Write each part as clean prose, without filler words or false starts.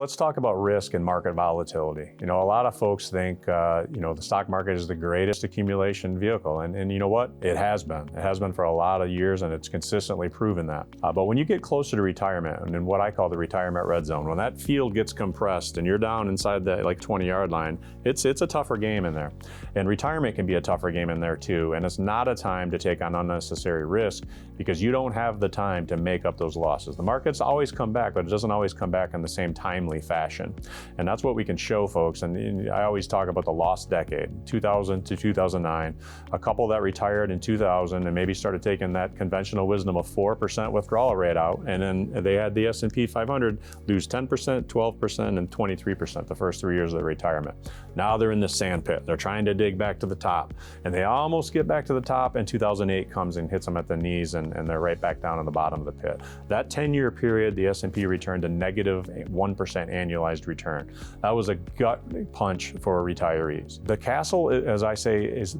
Let's talk about risk and market volatility. A lot of folks think, the stock market is the greatest accumulation vehicle. And you know what? It has been. It has been for a lot of years, and it's consistently proven that. But when you get closer to retirement, and in what I call the retirement red zone, when that field gets compressed and you're down inside that 20-yard line, it's a tougher game in there. And retirement can be a tougher game in there too. And it's not a time to take on unnecessary risk because you don't have the time to make up those losses. The markets always come back, but it doesn't always come back in the same timely fashion. And that's what we can show folks. And I always talk about the lost decade, 2000 to 2009. A couple that retired in 2000 and maybe started taking that conventional wisdom of 4% withdrawal rate out, and then they had the S&P 500 lose 10%, 12%, and 23% the first 3 years of their retirement. Now they're in the sand pit. They're trying to dig back to the top, and they almost get back to the top, and 2008 comes and hits them at the knees, and they're right back down in the bottom of the pit. That 10-year period, the S&P returned a negative 1% annualized return. That was a gut punch for retirees. The castle, as I say, is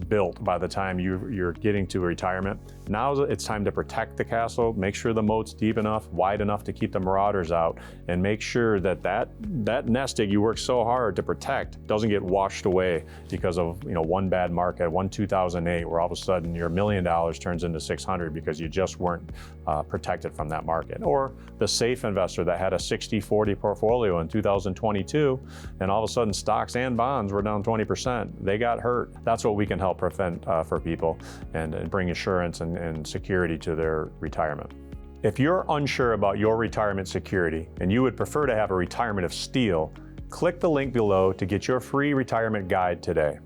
built by the time you're getting to retirement. Now it's time to protect the castle, make sure the moat's deep enough, wide enough to keep the marauders out, and make sure that nest egg you work so hard to protect doesn't get washed away because of one bad market, 2008, where all of a sudden your $1 million turns into 600 because you just weren't protected from that market. Or the safe investor that had a 60-40 portfolio in 2022, and all of a sudden stocks and bonds were down 20%. They got hurt. That's what we can help prevent for people and bring assurance and security to their retirement. If you're unsure about your retirement security and you would prefer to have a retirement of steel, click the link below to get your free retirement guide today.